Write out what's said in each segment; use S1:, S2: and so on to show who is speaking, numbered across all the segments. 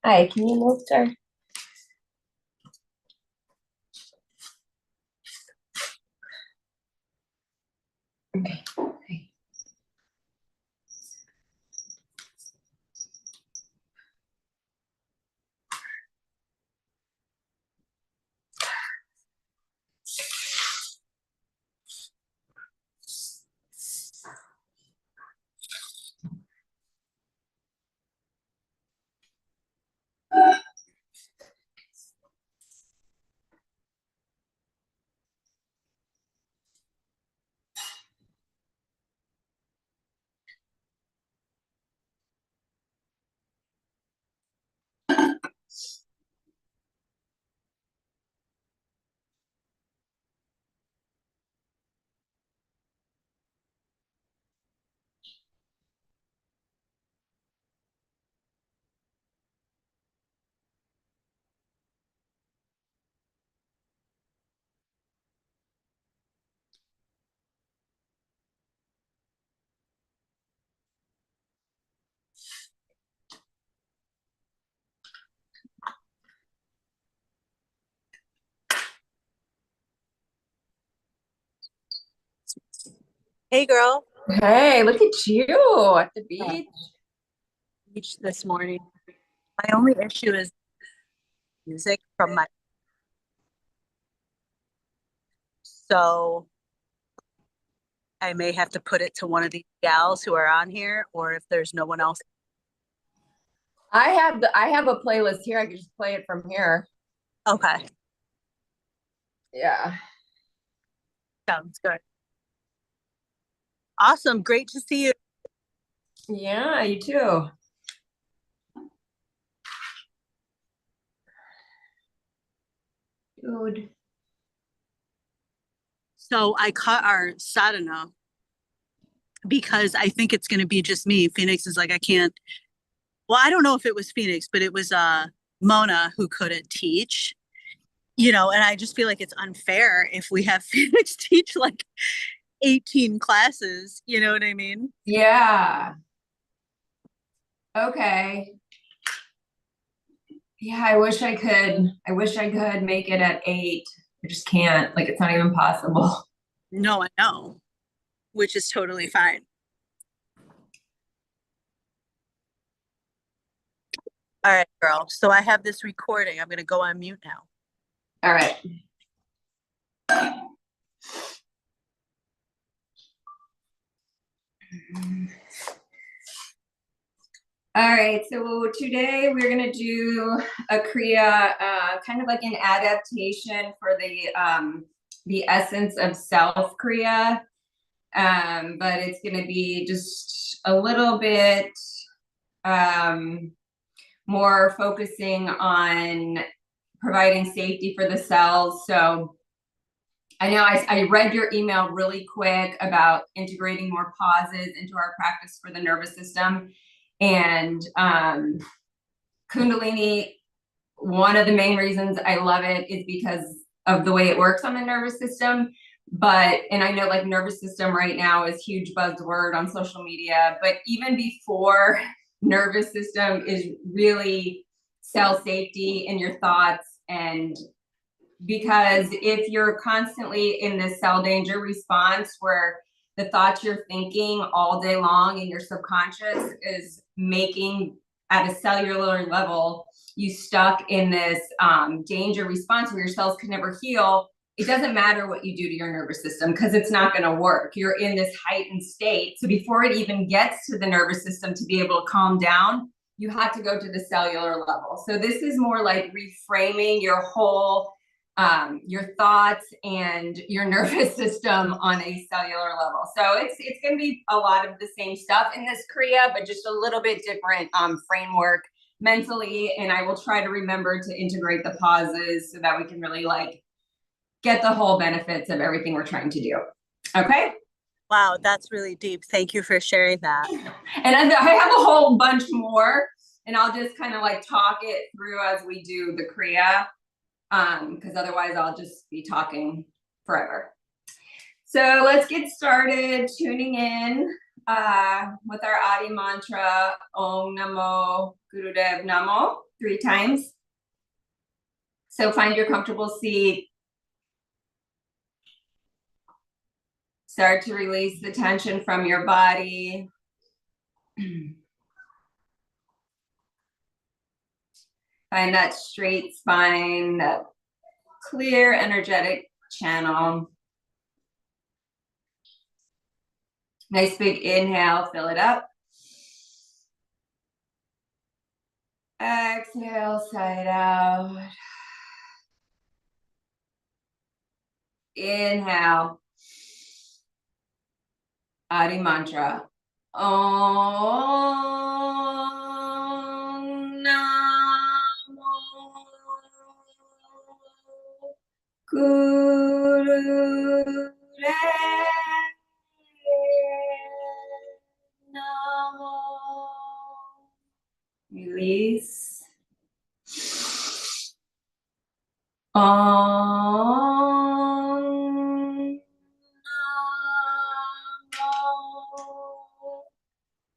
S1: Hi, can you move, sir? Okay.
S2: Hey girl,
S1: Hey, look at you at the
S2: uh,
S1: beach.
S2: beach this morning. My only issue is music from my, so I may have to put it to one of these gals who are on here, or if there's no one else.
S1: I have a playlist here. I can just play it from here.
S2: Okay,
S1: Yeah.
S2: sounds good. Awesome, great to see you.
S1: Yeah, you too. Dude.
S2: So I cut our sadhana because I think it's going to be just me. Phoenix is like, I can't. Well, I don't know if it was Phoenix, but it was Mona who couldn't teach. And I just feel like it's unfair if we have Phoenix teach like 18 classes, you know what I mean?
S1: Yeah. Okay. Yeah, I wish I could make it at 8. I just can't. Like it's not even possible.
S2: No, I know, which is totally fine. All right, girl. So I have this recording. I'm going to go on mute now.
S1: All right. All right, so today we're gonna do a Kriya, kind of like an adaptation for the essence of self Kriya, but it's gonna be just a little bit um, more focusing on providing safety for the cells. So I know I read your email really quick about integrating more pauses into our practice for the nervous system. And Kundalini, one of the main reasons I love it is because of the way it works on the nervous system. And I know like nervous system right now is huge buzzword on social media, but even before nervous system is really cell safety in your thoughts. And because if you're constantly in this cell danger response where the thoughts you're thinking all day long in your subconscious is making at a cellular level you stuck in this danger response where your cells can never heal. It doesn't matter what you do to your nervous system because it's not going to work. You're in this heightened state. So before it even gets to the nervous system to be able to calm down, you have to go to the cellular level. So this is more like reframing your whole your thoughts and your nervous system on a cellular level. So it's going to be a lot of the same stuff in this Kriya, but just a little bit different framework mentally. And I will try to remember to integrate the pauses so that we can really like get the whole benefits of everything we're trying to do. Okay.
S2: Wow, that's really deep. Thank you for sharing that.
S1: And I have a whole bunch more, and I'll just kind of like talk it through as we do the Kriya, because otherwise I'll just be talking forever. So let's get started tuning in with our Adi mantra, Om Namo Gurudev Namo. 3 times. So find your comfortable seat. Start to release the tension from your body. Find that straight spine, that clear energetic channel. Nice big inhale, fill it up. Exhale, side out. Inhale. Adi mantra. Om Namo Guru Namo. Release. Om Namo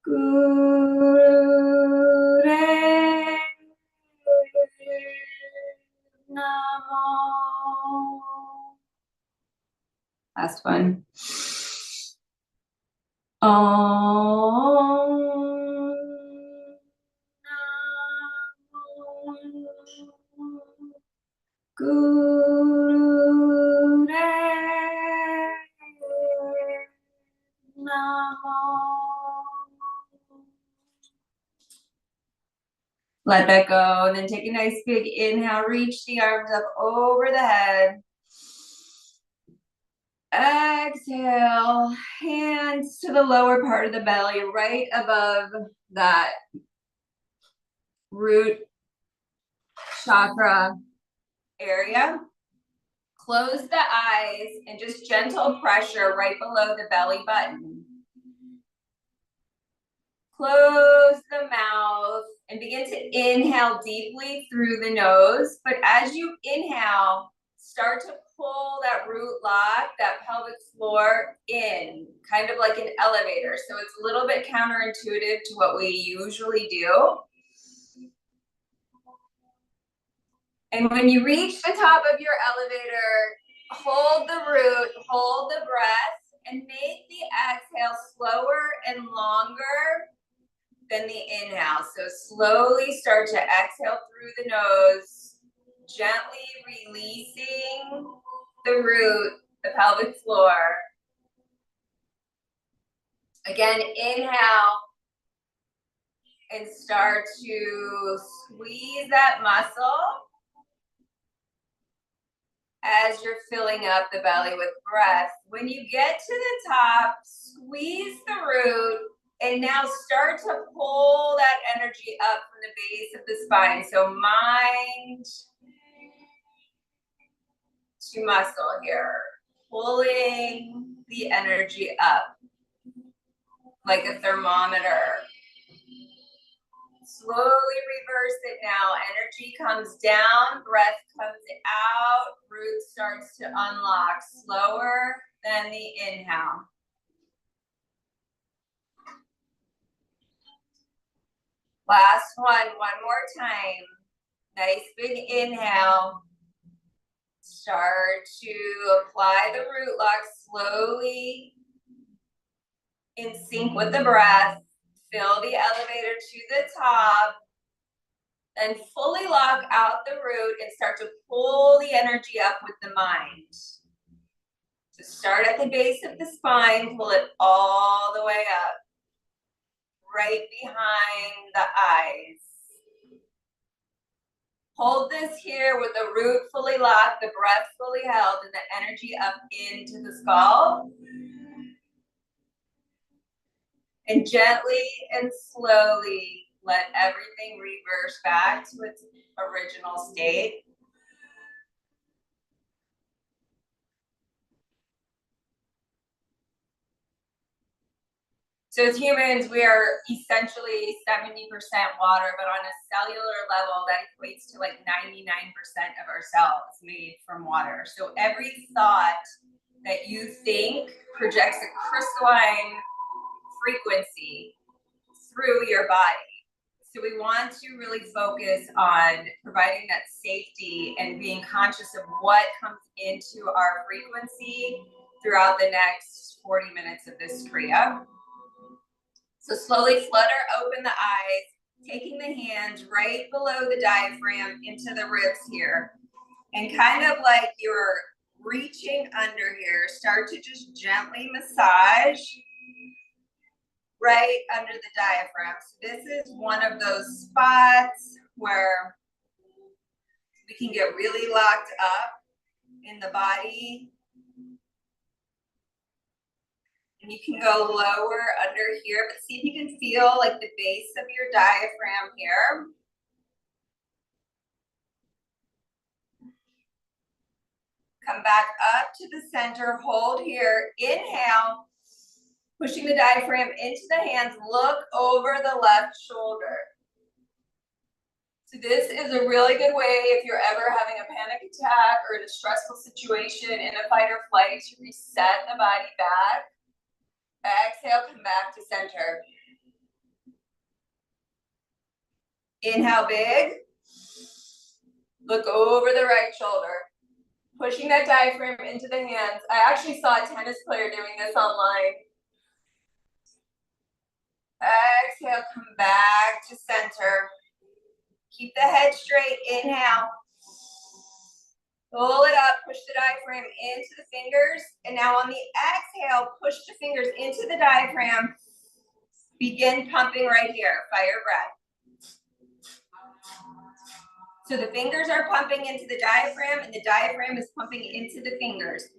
S1: Guru Namo. Last one. Om Namo Guru Namo. Let that go, and then take a nice big inhale. Reach the arms up over the head. Exhale, hands to the lower part of the belly, right above that root chakra area. Close the eyes and just gentle pressure right below the belly button. Close the mouth and begin to inhale deeply through the nose. But as you inhale, start to pull that root lock, that pelvic floor in, kind of like an elevator. So it's a little bit counterintuitive to what we usually do. And when you reach the top of your elevator, hold the root, hold the breath, and make the exhale slower and longer than the inhale. So slowly start to exhale through the nose, gently releasing the root, the pelvic floor. Again, inhale and start to squeeze that muscle as you're filling up the belly with breath. When you get to the top, squeeze the root and now start to pull that energy up from the base of the spine. So mind to muscle here, pulling the energy up like a thermometer. Slowly reverse it now. Energy comes down, breath comes out, root starts to unlock slower than the inhale. Last one more time. Nice big inhale. Start to apply the root lock slowly in sync with the breath. Fill the elevator to the top. Then fully lock out the root and start to pull the energy up with the mind. So start at the base of the spine, pull it all the way up, right behind the eyes. Hold this here with the root fully locked, the breath fully held, and the energy up into the skull. And gently and slowly let everything reverse back to its original state. So as humans, we are essentially 70% water, but on a cellular level, that equates to like 99% of our cells made from water. So every thought that you think projects a crystalline frequency through your body. So we want to really focus on providing that safety and being conscious of what comes into our frequency throughout the next 40 minutes of this Kriya. So slowly flutter open the eyes, taking the hands right below the diaphragm into the ribs here. And kind of like you're reaching under here, start to just gently massage right under the diaphragm. So this is one of those spots where we can get really locked up in the body. And you can go lower under here, but see if you can feel like the base of your diaphragm here. Come back up to the center, hold here, inhale, pushing the diaphragm into the hands, look over the left shoulder. So this is a really good way if you're ever having a panic attack or in a stressful situation in a fight or flight to reset the body back. Exhale, come back to center. Inhale big. Look over the right shoulder. Pushing that diaphragm into the hands. I actually saw a tennis player doing this online. Exhale, come back to center. Keep the head straight. Inhale. Pull it up. Push the diaphragm into the fingers. And now on the exhale, push the fingers into the diaphragm. Begin pumping right here. Fire breath. So the fingers are pumping into the diaphragm and the diaphragm is pumping into the fingers.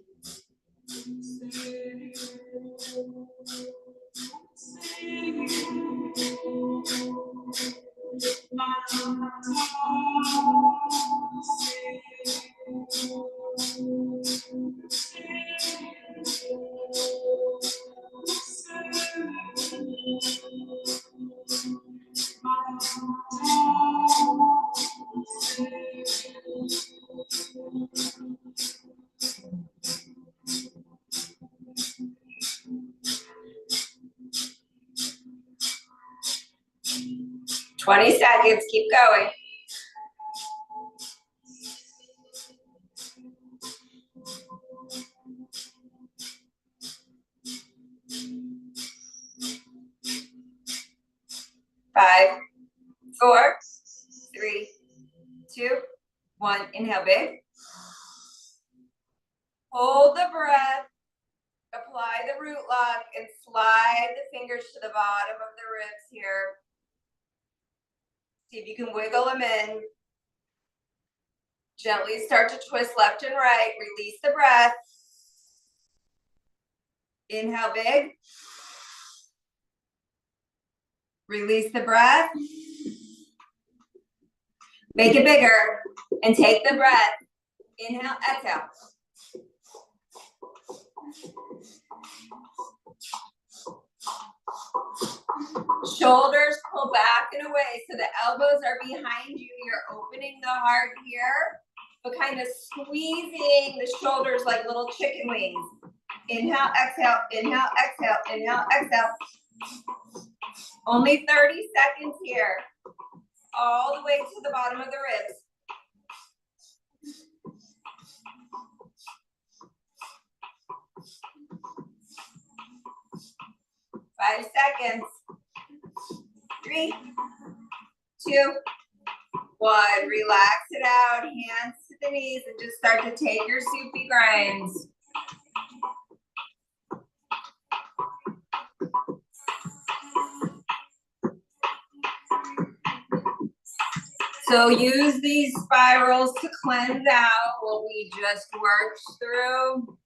S1: "20 seconds, keep going. Five, 4, 3, 2, 1. Inhale big. Hold the breath. Apply the root lock and slide the fingers to the bottom of the ribs here. See if you can wiggle them in. Gently start to twist left and right. Release the breath. Inhale big. Release the breath. Make it bigger and take the breath. Inhale, exhale. Shoulders pull back and away so the elbows are behind you. You're opening the heart here, but kind of squeezing the shoulders like little chicken wings. Inhale, exhale, inhale, exhale, inhale, exhale. Only 30 seconds here. All the way to the bottom of the ribs. Five seconds. 3, 2, 1. Relax it out. Hands to the knees and just start to take your soupy grinds. So use these spirals to cleanse out what we just worked through.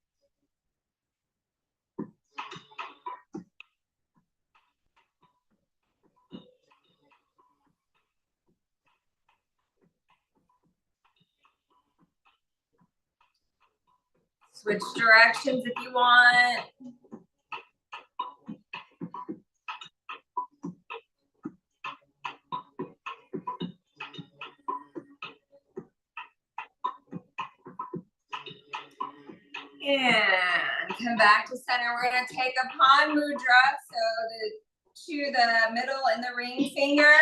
S1: Switch directions if you want. And come back to center. We're going to take a palm mudra. So to the middle and the ring finger.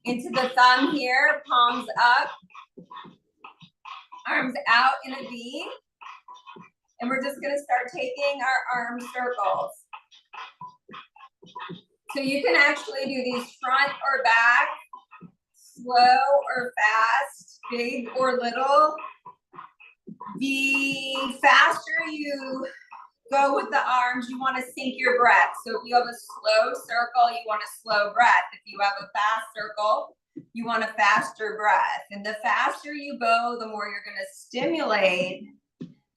S1: into the thumb here, palms up, arms out in a V. And we're just gonna start taking our arm circles. So you can actually do these front or back, slow or fast, big or little. The faster you go with the arms, you want to sync your breath. So if you have a slow circle, you want a slow breath. If you have a fast circle, you want a faster breath. And the faster you go, the more you're going to stimulate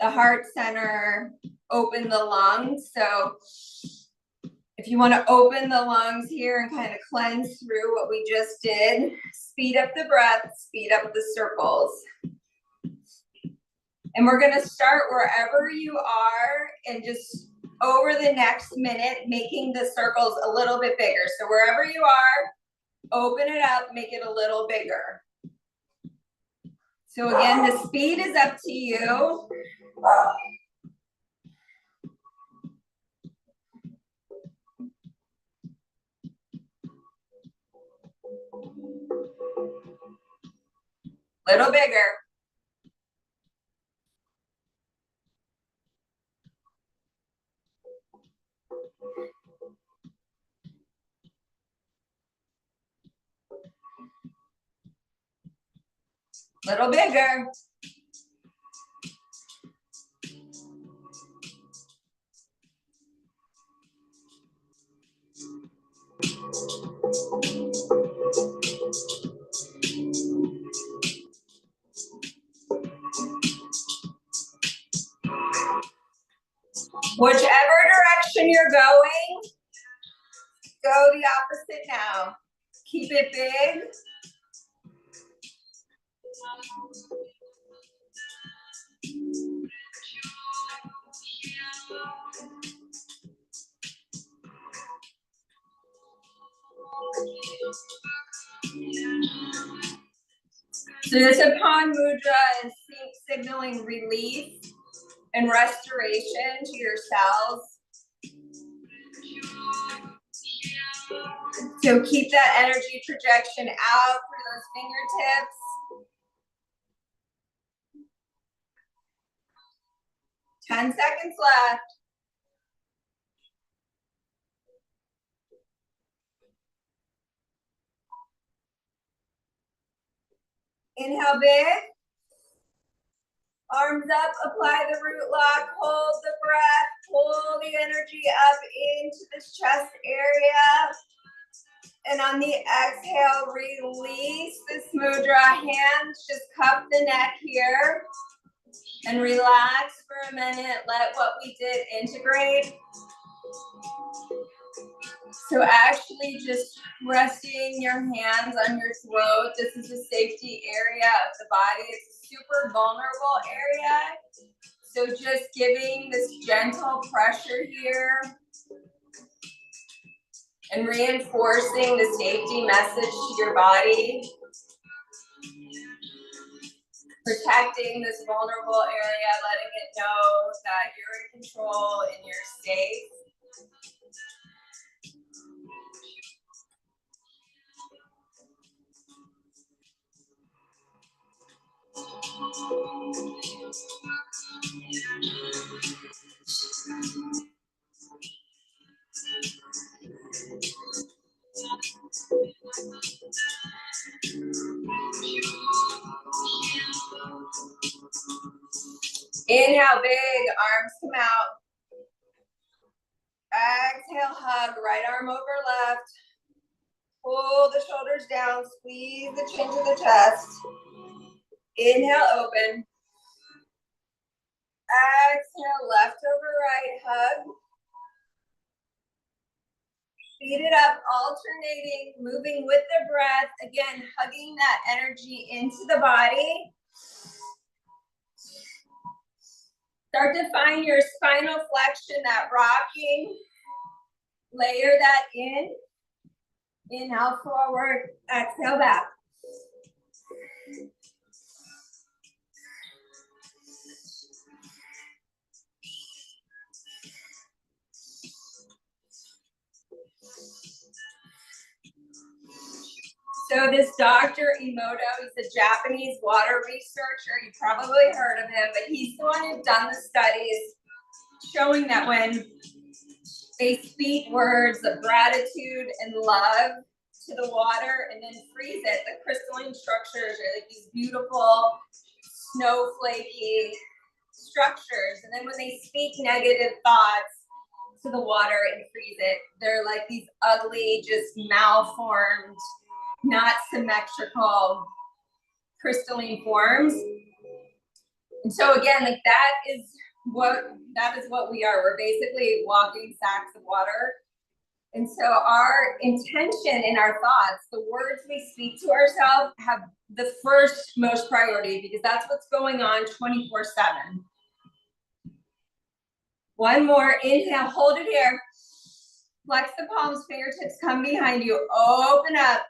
S1: the heart center, open the lungs. So if you want to open the lungs here and kind of cleanse through what we just did, speed up the breath, speed up the circles. And we're gonna start wherever you are and just over the next minute, making the circles a little bit bigger. So wherever you are, open it up, make it a little bigger. So again, the speed is up to you. Little bigger. Little bigger. Whichever direction you're going, go the opposite now. Keep it big. So this Upon Mudra is signaling relief and restoration to your cells. So keep that energy projection out through those fingertips. 10 seconds left. Inhale big. Arms up, apply the root lock, hold the breath, pull the energy up into this chest area. And on the exhale, release this mudra. Hands just cup the neck here. And relax for a minute. Let what we did integrate. So actually just resting your hands on your throat. This is a safety area of the body. It's a super vulnerable area. So just giving this gentle pressure here and reinforcing the safety message to your body. Protecting this vulnerable area, letting it know that you're in control and you're safe. Inhale big, arms come out. Exhale, hug, right arm over left. Pull the shoulders down, squeeze the chin to the chest. Inhale, open. Exhale, left over right, hug. Speed it up, alternating, moving with the breath. Again, hugging that energy into the body. Start to find your spinal flexion, that rocking. Layer that in. Inhale forward, exhale back. So this Dr. Emoto, he's a Japanese water researcher. You probably heard of him, but he's the one who's done the studies showing that when they speak words of gratitude and love to the water and then freeze it, the crystalline structures are like these beautiful snowflakey structures. And then when they speak negative thoughts to the water and freeze it, they're like these ugly, just malformed, not symmetrical crystalline forms. And so again, like that is what we are. We're basically walking sacks of water. And so our intention in our thoughts, the words we speak to ourselves, have the first most priority because that's what's going on 24/7. One more, inhale, hold it here. Flex the palms, fingertips come behind you, open up.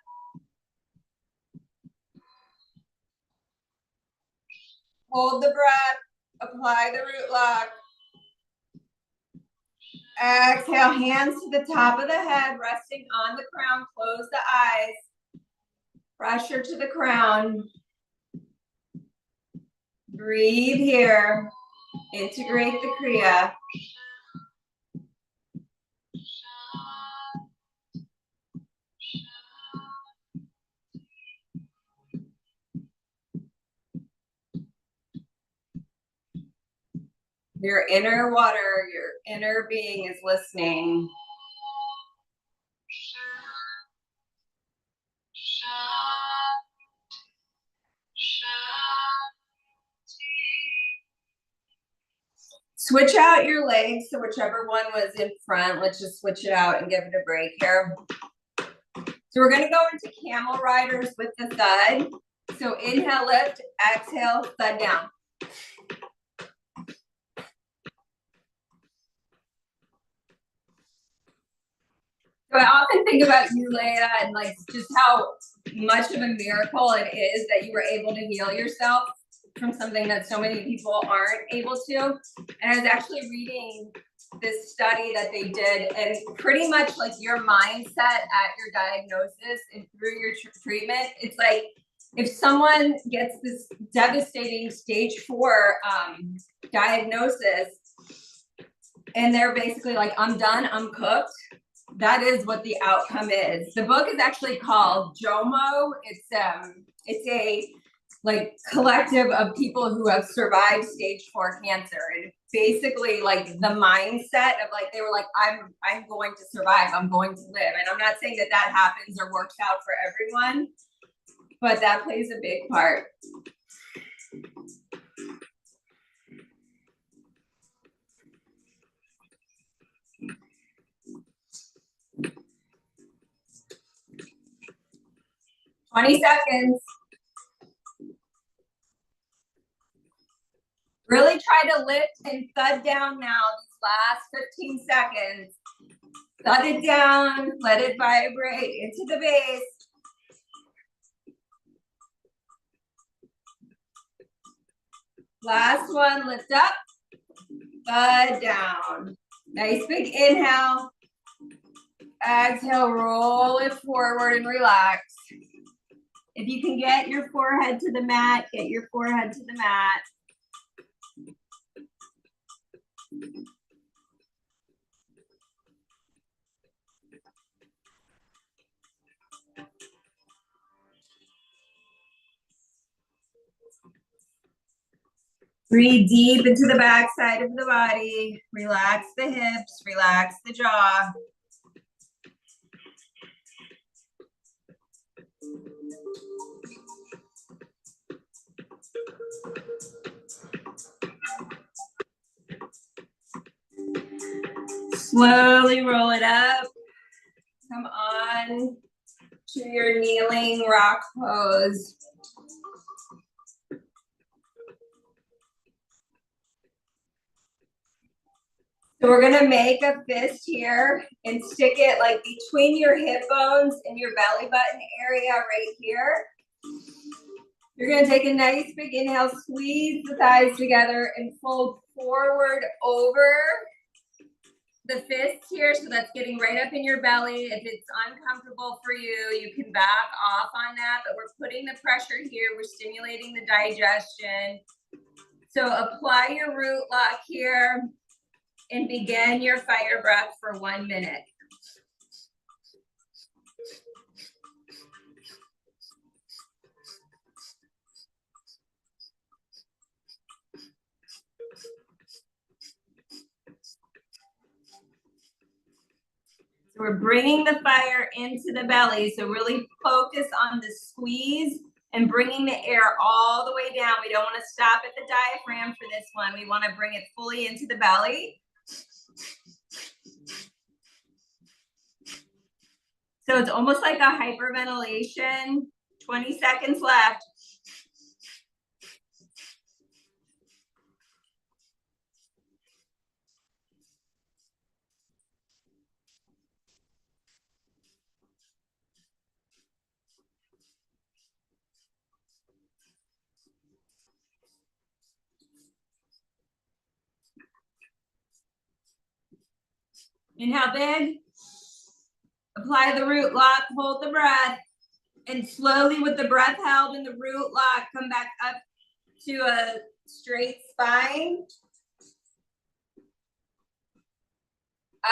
S1: Hold the breath, apply the root lock. Exhale, hands to the top of the head, resting on the crown, close the eyes. Pressure to the crown. Breathe here. Integrate the Kriya. Your inner water, your inner being is listening. Switch out your legs, so whichever one was in front, let's just switch it out and give it a break here. So we're gonna go into camel riders with the thud. So inhale, lift, exhale, thud down. So I often think about you, Leah, and like just how much of a miracle it is that you were able to heal yourself from something that so many people aren't able to. And I was actually reading this study that they did, and pretty much like your mindset at your diagnosis and through your treatment, it's like if someone gets this devastating stage 4 diagnosis and they're basically like, I'm done, I'm cooked, that is what the outcome is. The book is actually called JOMO. It's a like collective of people who have survived stage 4 cancer, and basically like the mindset of like they were like, I'm going to survive, I'm going to live. And I'm not saying that that happens or works out for everyone, but that plays a big part. "20 seconds. Really try to lift and thud down now, these last 15 seconds. Thud it down, let it vibrate into the base. Last one, lift up, thud down. Nice big inhale. Exhale, roll it forward and relax. If you can get your forehead to the mat, get your forehead to the mat. Breathe deep into the back side of the body. Relax the hips, relax the jaw. Slowly roll it up. Come on to your kneeling rock pose. So we're gonna make a fist here and stick it like between your hip bones and your belly button area right here. You're gonna take a nice big inhale, squeeze the thighs together and fold forward over. the fists here, so that's getting right up in your belly. If it's uncomfortable for you, you can back off on that, but we're putting the pressure here. We're stimulating the digestion. So apply your root lock here and begin your fire breath for 1 minute. So we're bringing the fire into the belly. So really focus on the squeeze and bringing the air all the way down. We don't want to stop at the diaphragm for this one. We want to bring it fully into the belly. So it's almost like a hyperventilation. 20 seconds left. Inhale big. Apply the root lock, hold the breath, and slowly with the breath held in the root lock, come back up to a straight spine.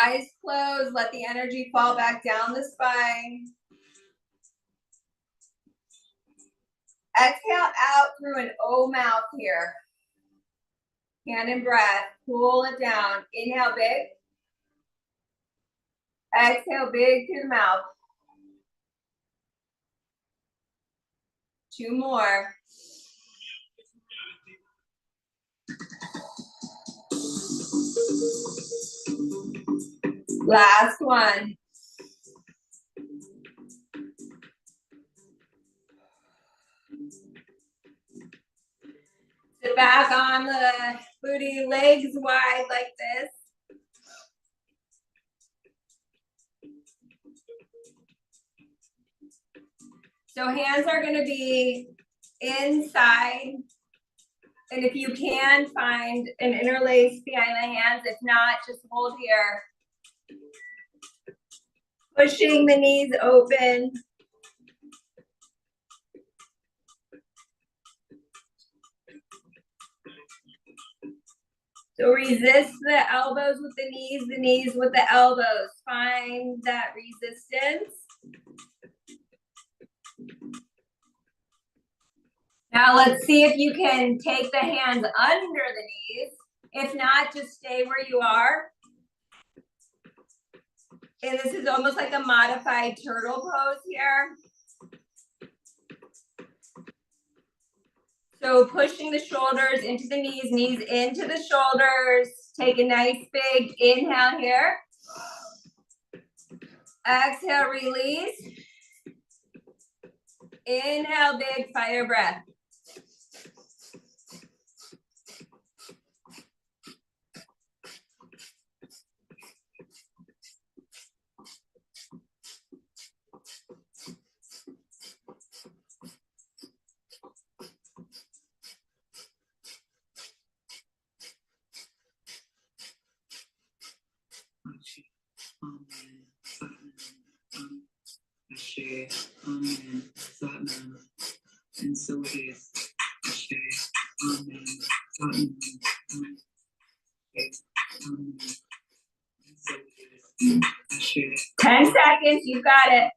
S1: Eyes closed, let the energy fall back down the spine. Exhale out through an O mouth here. Hand and breath, pull it down. Inhale big. Exhale big through the mouth. 2 more. Last one. Sit back on the booty, legs wide like this. So hands are going to be inside. And if you can, find an interlace behind the hands. If not, just hold here. Pushing the knees open. So resist the elbows with the knees with the elbows. Find that resistance. Now let's see if you can take the hands under the knees. If not, just stay where you are. And this is almost like a modified turtle pose here. So pushing the shoulders into the knees, knees into the shoulders. Take a nice big inhale here. Exhale, release. Inhale, big fire breath.
S3: Amen. Sadhana. And so it is. Amen. Sadhana. Amen. And so it is.
S1: 10 seconds, you got it.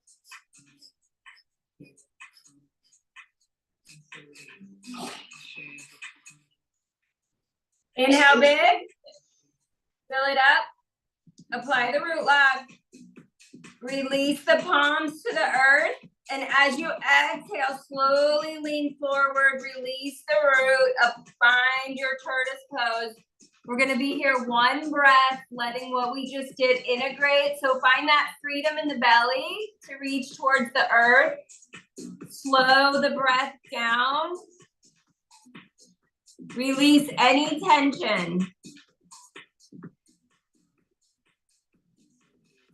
S1: Inhale big. Fill it up. Apply the root lock. Release the palms to the earth. And as you exhale, slowly lean forward. Release the root. Find your tortoise pose. We're going to be here 1 breath, letting what we just did integrate. So find that freedom in the belly to reach towards the earth. Slow the breath down. Release any tension.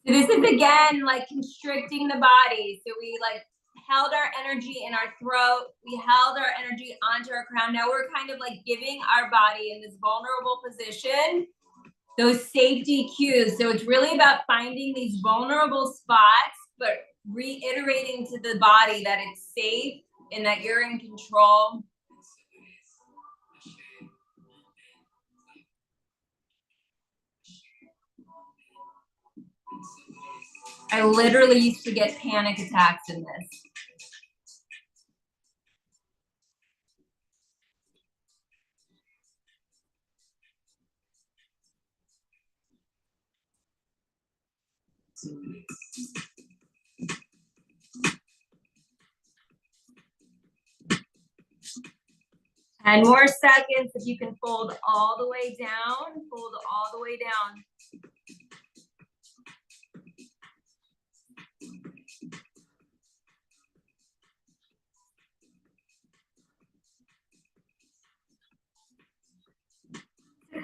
S1: So this is again like constricting the body. So we like held our energy in our throat. We held our energy onto our crown. Now we're kind of like giving our body in this vulnerable position those safety cues. So it's really about finding these vulnerable spots, but reiterating to the body that it's safe and that you're in control. I literally used to get panic attacks in this. And more seconds. If you can fold all the way down, fold all the way down.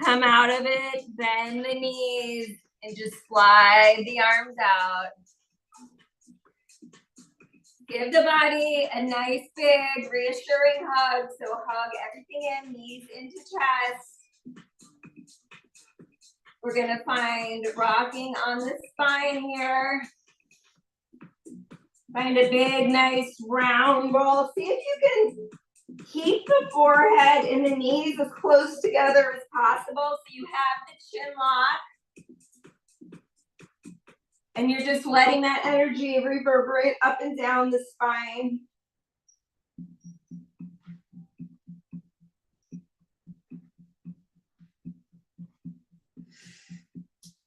S1: Come out of it, bend the knees, and just slide the arms out. Give the body a nice big reassuring hug. So hug everything in, knees into chest. We're gonna find rocking on the spine here. Find a big, nice round ball. See if you can keep the forehead and the knees as close together as possible so you have the chin lock. And you're just letting that energy reverberate up and down the spine.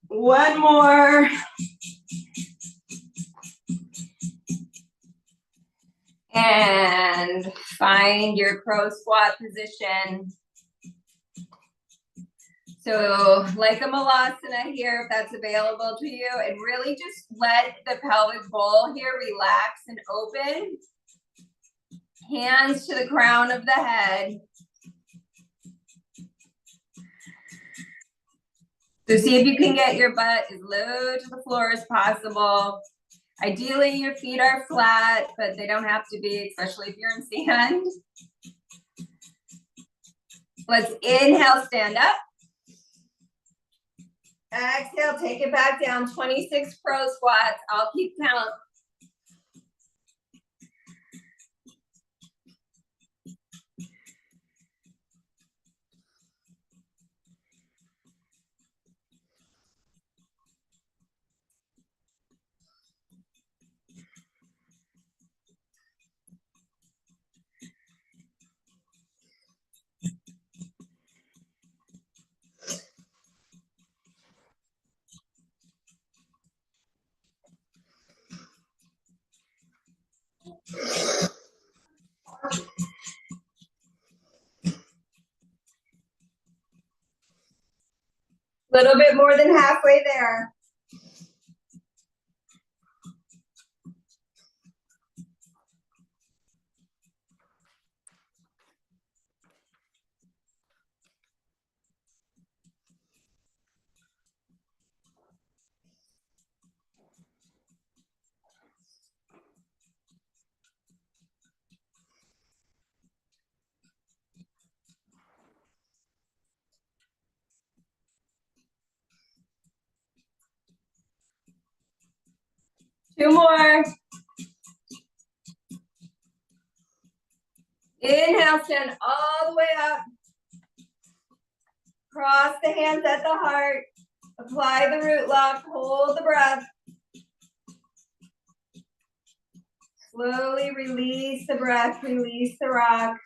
S1: One more. And find your crow squat position. So like a malasana here, if that's available to you, and really just let the pelvic bowl here relax and open. Hands to the crown of the head. So see if you can get your butt as low to the floor as possible. Ideally, your feet are flat, but they don't have to be, especially if you're in sand. Let's inhale, stand up. Exhale, take it back down, 26 crow squats. I'll keep count. Little bit more than halfway there. Two more. Inhale, stand all the way up. Cross the hands at the heart. Apply the root lock. Hold the breath. Slowly release the breath. Release the rock.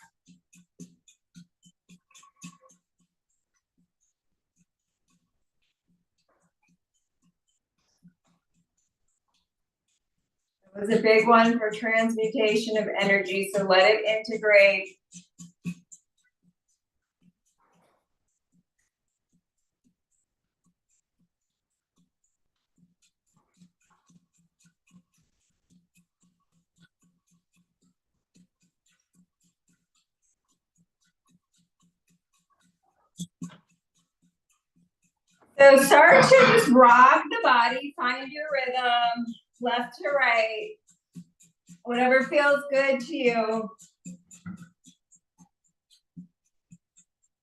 S1: It was a big one for transmutation of energy, so let it integrate. So start to just rock the body, find your rhythm, left to right, whatever feels good to you.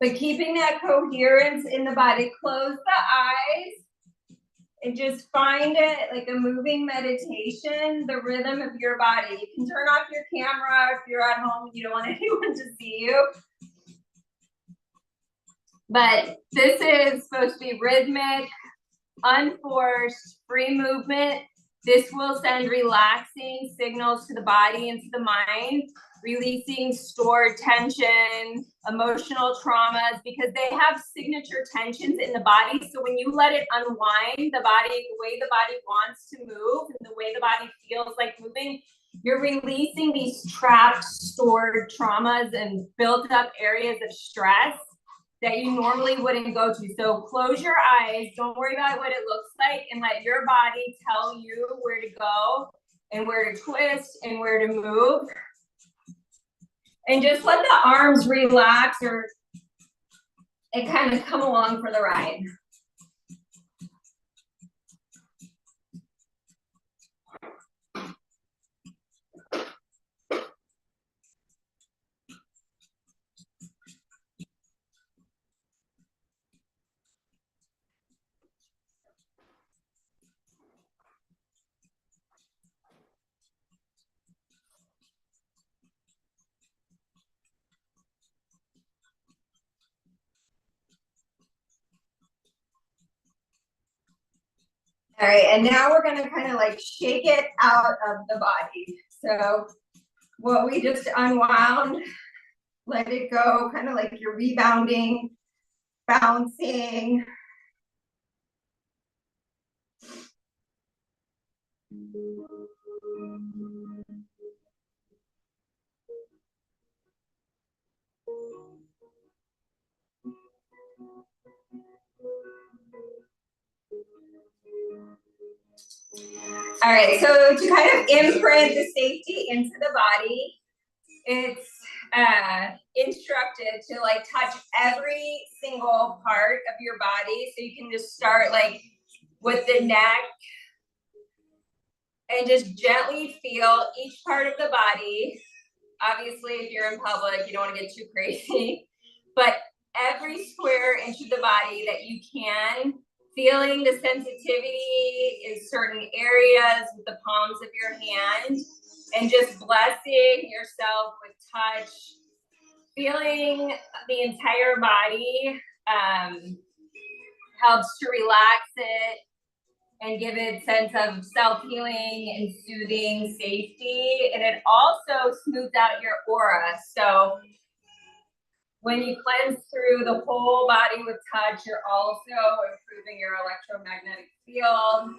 S1: But keeping that coherence in the body, close the eyes and just find it like a moving meditation, the rhythm of your body. You can turn off your camera if you're at home and you don't want anyone to see you. But this is supposed to be rhythmic, unforced, free movement. This will send relaxing signals to the body and to the mind, releasing stored tension, emotional traumas, because they have signature tensions in the body. So when you let it unwind, the way the body wants to move and the way the body feels like moving, you're releasing these trapped, stored traumas and built up areas of stress that you normally wouldn't go to. So close your eyes, don't worry about what it looks like, and let your body tell you where to go and where to twist and where to move. And just let the arms relax and kind of come along for the ride. All right, and now we're gonna kind of like shake it out of the body. So what we just unwound, let it go, kind of like you're rebounding, bouncing. All right, so to kind of imprint the safety into the body, it's instructed to like touch every single part of your body. So you can just start like with the neck and just gently feel each part of the body. Obviously, if you're in public, you don't want to get too crazy, but every square inch of the body that you can, feeling the sensitivity in certain areas with the palms of your hand, and just blessing yourself with touch, feeling the entire body helps to relax it and give it sense of self-healing and soothing safety. And it also smooths out your aura. So when you cleanse through the whole body with touch, you're also improving your electromagnetic field.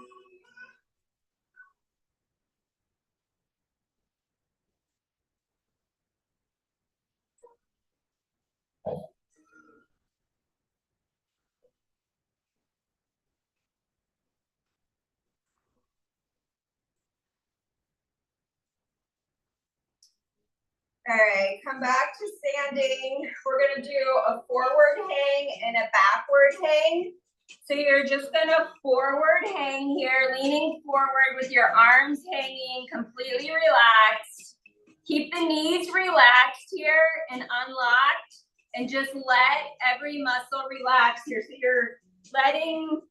S1: All right, come back to standing. We're gonna do a forward hang and a backward hang. So you're just gonna forward hang here, leaning forward with your arms hanging, completely relaxed. Keep the knees relaxed here and unlocked, and just let every muscle relax here. So you're letting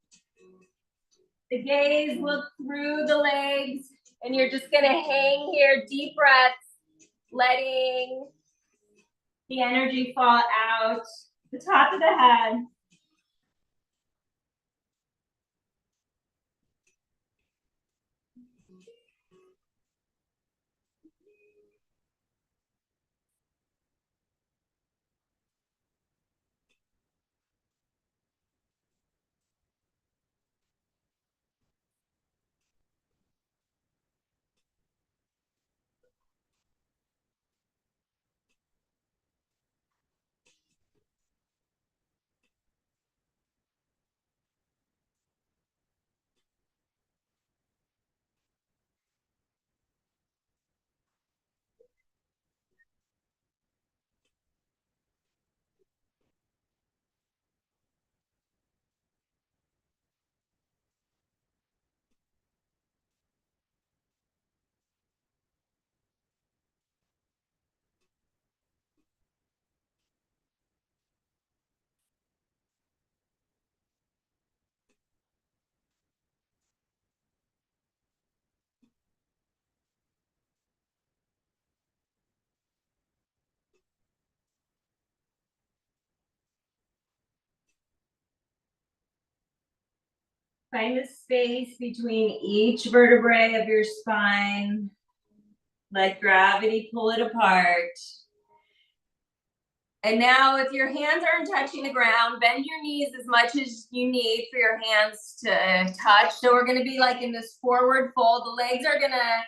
S1: the gaze look through the legs, and you're just gonna hang here, deep breaths, letting the energy fall out the top of the head. Find the space between each vertebrae of your spine. Let gravity pull it apart. And now if your hands aren't touching the ground, bend your knees as much as you need for your hands to touch. So we're gonna be like in this forward fold. The legs are gonna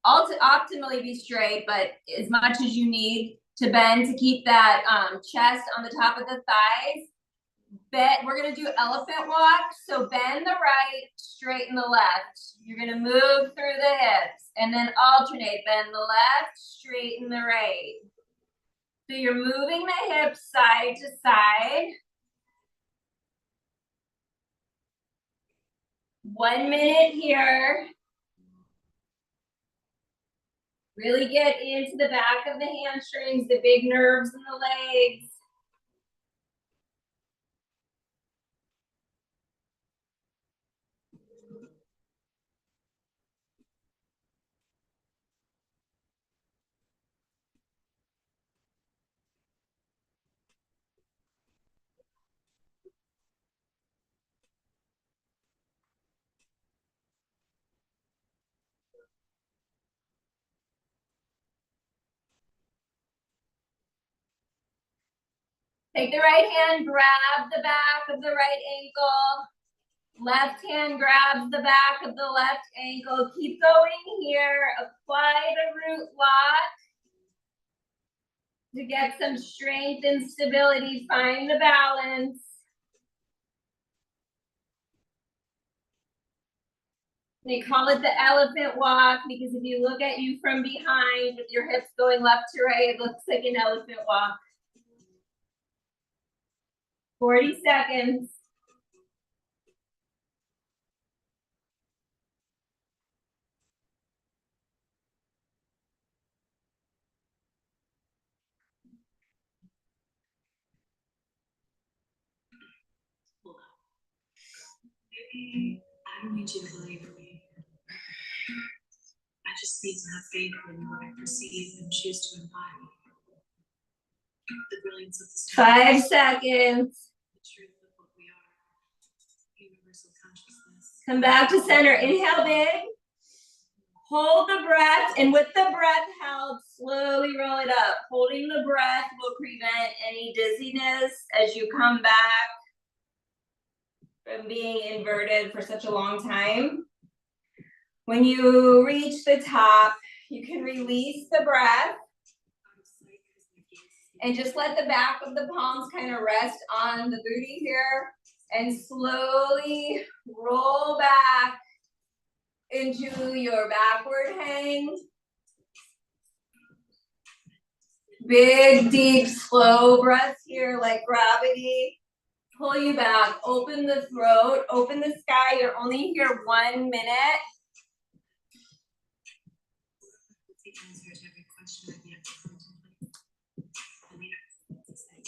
S1: optimally be straight, but as much as you need to bend to keep that chest on the top of the thighs. We're gonna do elephant walk. So bend the right, straighten the left. You're gonna move through the hips and then alternate, bend the left, straighten the right. So you're moving the hips side to side. 1 minute here. Really get into the back of the hamstrings, the big nerves in the legs. Take the right hand, grab the back of the right ankle. Left hand grabs the back of the left ankle. Keep going here. Apply the root lock to get some strength and stability. Find the balance. They call it the elephant walk because if you look at you from behind with your hips going left to right, it looks like an elephant walk. 40 seconds.
S3: Maybe I don't need you to believe me. I just need to have faith in what I perceive and choose to embody. The brilliance of this
S1: 5 seconds.
S3: the truth of what we are, universal consciousness.
S1: Come back to center. Inhale big. Hold the breath, and with the breath held, slowly roll it up. Holding the breath will prevent any dizziness as you come back from being inverted for such a long time. When you reach the top, you can release the breath and just let the back of the palms kind of rest on the booty here and slowly roll back into your backward hang. Big, deep, slow breaths here like gravity. Pull you back, open the throat, open the sky. You're only here 1 minute.
S3: The answer to every question I've yet to contemplate. And the answer to say.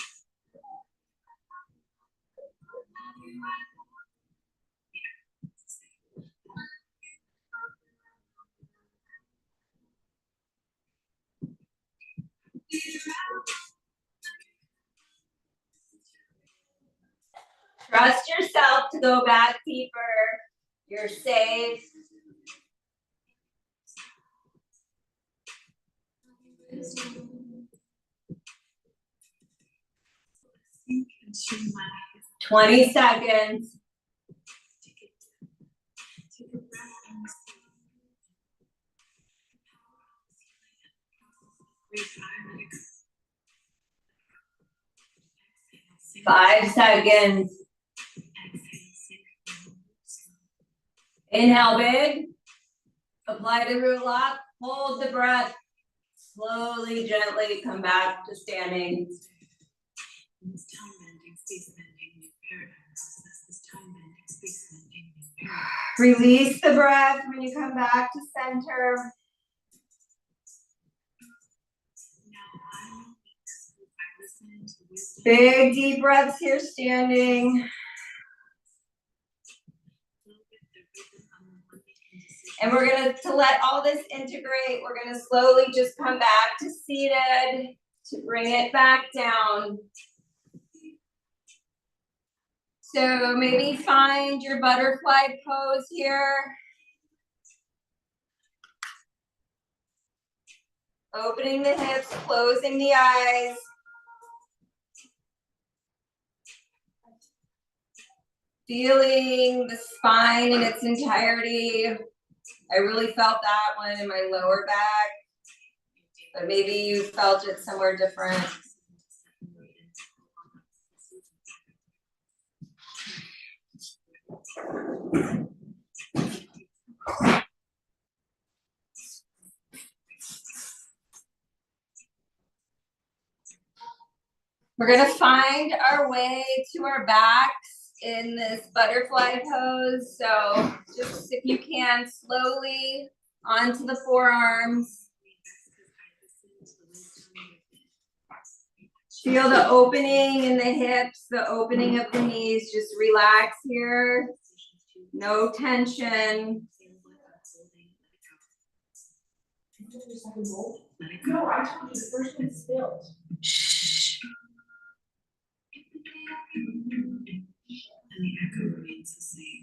S1: Trust yourself to go back deeper. You're safe.
S3: Sink into my
S1: 20 seconds.
S3: take a breath and receive. Breathe fire, let it go. Exhale, sink.
S1: 5 seconds.
S3: Exhale, sink.
S1: Inhale big. Apply the root lock. Hold the breath. Slowly, gently come back to standing.
S3: In this time bending, space bending, new paradigm process. This time bending, space bending, new paradigm.
S1: Release the breath when you come back to center.
S3: Now I listen to wisdom.
S1: Big deep breaths here standing. And we're to let all this integrate, we're gonna slowly just come back to seated, to bring it back down. So maybe find your butterfly pose here. Opening the hips, closing the eyes. Feeling the spine in its entirety. I really felt that one in my lower back, but maybe you felt it somewhere different. We're gonna find our way to our backs in this butterfly pose. So just if you can, slowly onto the forearms. Feel the opening in the hips, the opening of the knees. Just relax here. No tension.
S3: No, I told you the first one spilled.
S2: Shh.
S3: And the echo remains the same.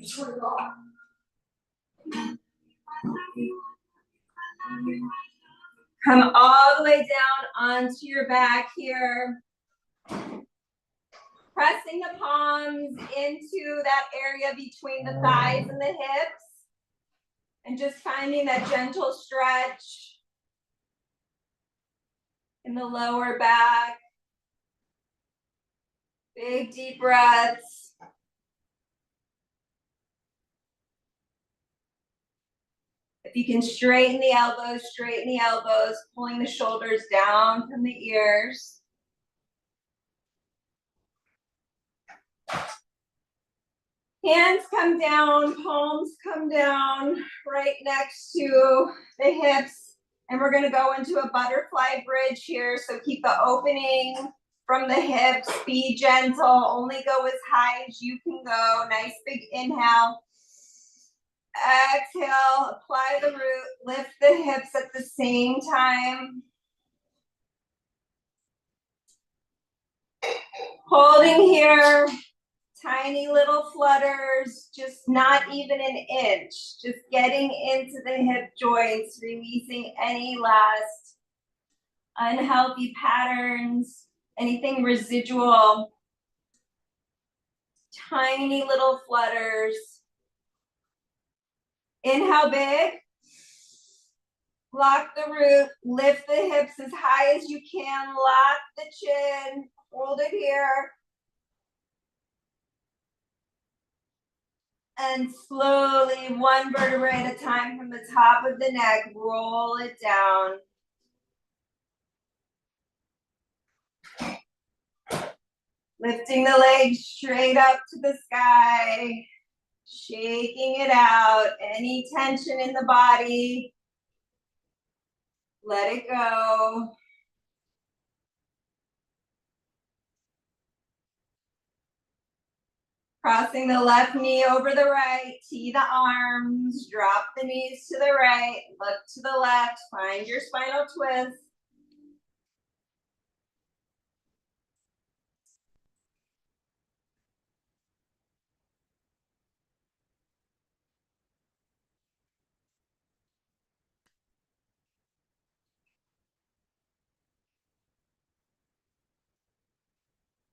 S1: Come all the way down onto your back here. Pressing the palms into that area between the thighs and the hips. And just finding that gentle stretch in the lower back. Big deep breaths. If you can straighten the elbows, pulling the shoulders down from the ears. Hands come down, palms come down right next to the hips. And we're gonna go into a butterfly bridge here. So keep the opening from the hips, be gentle, only go as high as you can go. Nice big inhale. Exhale, apply the root, lift the hips at the same time. Holding here, tiny little flutters, just not even an inch. Just getting into the hip joints, releasing any last unhealthy patterns, anything residual. Tiny little flutters. Inhale big. Lock the root, lift the hips as high as you can, lock the chin, hold it here. And slowly, one vertebrae at a time from the top of the neck, roll it down. Lifting the legs straight up to the sky, shaking it out, any tension in the body. Let it go. Crossing the left knee over the right, tee the arms, drop the knees to the right, look to the left, find your spinal twist.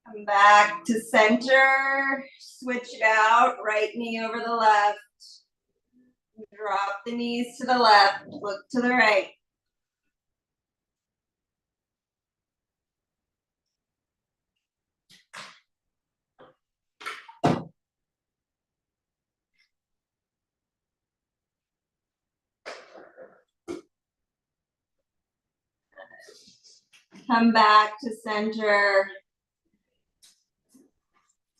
S1: Come back to center, switch it out, right knee over the left. Drop the knees to the left, look to the right. Come back to center.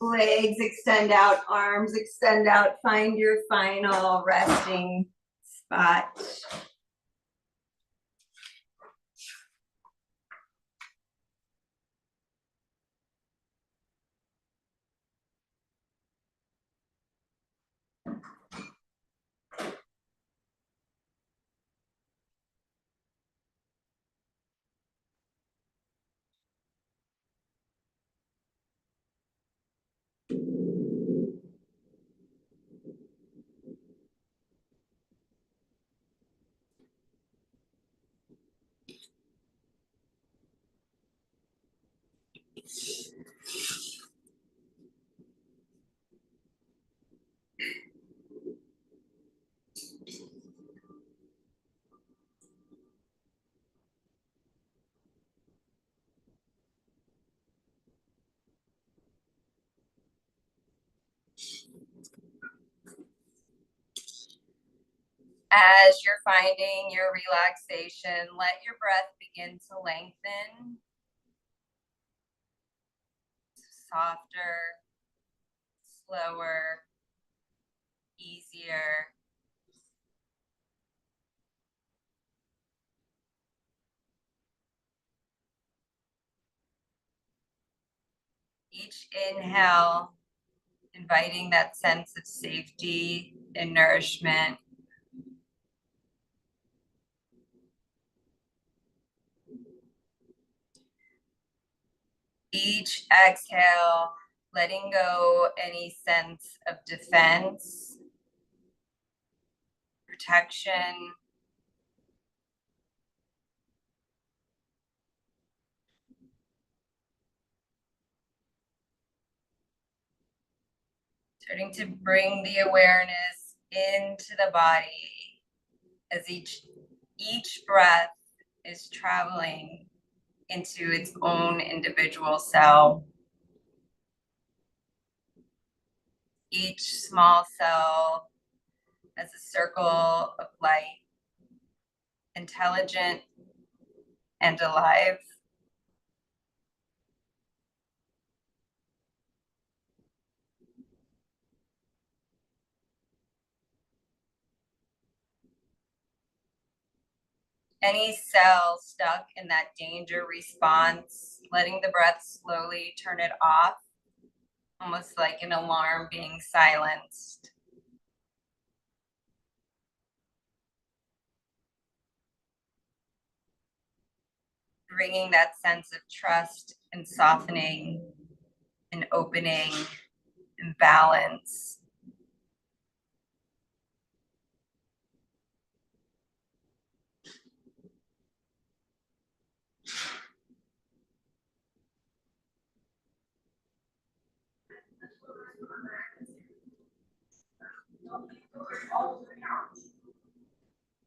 S1: Legs extend out, arms extend out. Find your final resting spot. As you're finding your relaxation, let your breath begin to lengthen. Softer, slower, easier. Each inhale, inviting that sense of safety and nourishment. Each exhale, letting go any sense of defense, protection. Starting to bring the awareness into the body as each breath is traveling into its own individual cell. Each small cell as a circle of light, intelligent and alive. Any cell stuck in that danger response, letting the breath slowly turn it off, almost like an alarm being silenced. Bringing that sense of trust and softening and opening and balance.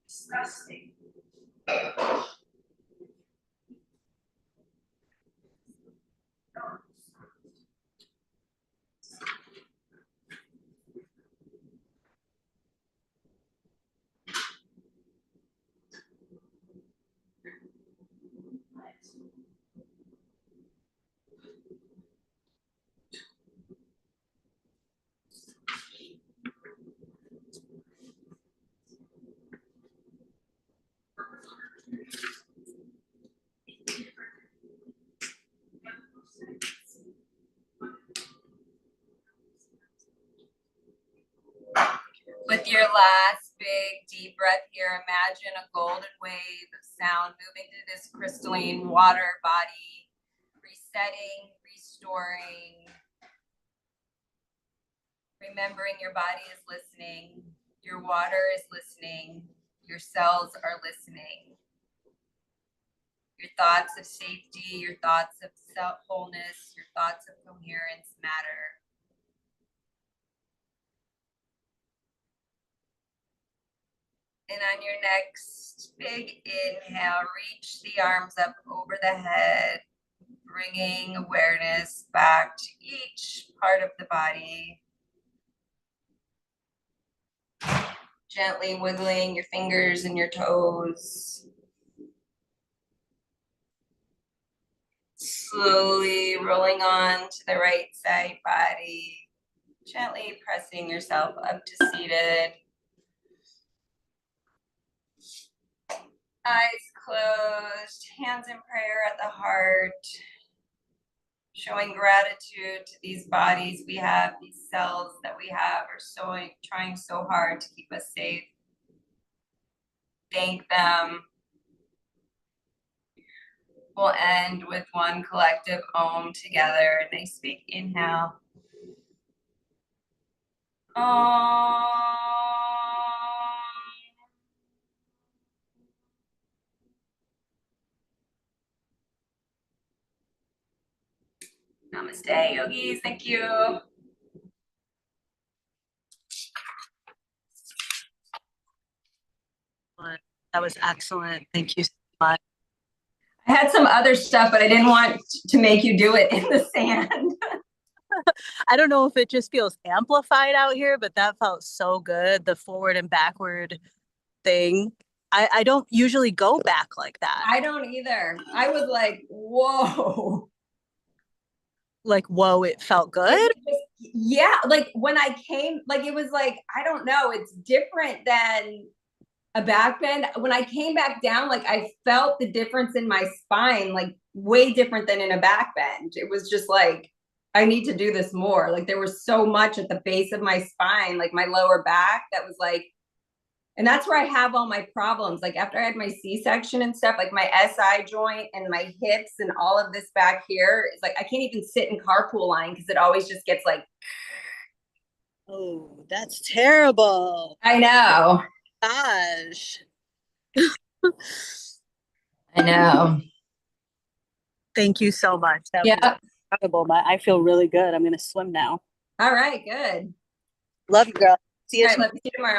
S1: Disgusting. With your last big deep breath here, imagine a golden wave of sound moving through this crystalline water body, resetting, restoring, remembering your body is listening, your water is listening, your cells are listening. Your thoughts of safety, your thoughts of wholeness, your thoughts of coherence matter. And on your next big inhale, reach the arms up over the head, bringing awareness back to each part of the body. Gently wiggling your fingers and your toes. Slowly rolling on to the right side body. Gently pressing yourself up to seated. Eyes closed, hands in prayer at the heart, showing gratitude to these bodies we have, these cells that we have are trying so hard to keep us safe. Thank them. We'll end with one collective Om together. Nice big inhale. Om. Namaste, yogis. Thank you.
S2: That was excellent. Thank you so much.
S1: I had some other stuff, but I didn't want to make you do it in the sand.
S2: I don't know if it just feels amplified out here, but that felt so good. The forward and backward thing. I don't usually go back like that.
S1: I don't either. I was like, whoa.
S2: Like, whoa, it felt good.
S1: Yeah, like when I came, like it was like, I don't know, it's different than a back bend. When I came back down, like I felt the difference in my spine, like way different than in a back bend. It was just like, I need to do this more. Like there was so much at the base of my spine, like my lower back, that was like, and that's where I have all my problems. Like after I had my C-section and stuff, like my SI joint and my hips and all of this back here, it's like I can't even sit in carpool line because it always just gets like.
S2: Oh, that's terrible.
S1: I know.
S2: Gosh.
S1: I know.
S2: Thank you so much. That was
S1: Yeah.
S2: incredible. I feel really good. I'm going to swim now.
S1: All right. Good.
S2: Love you, girl. See you
S1: All right.
S2: tomorrow.
S1: Let me see you tomorrow.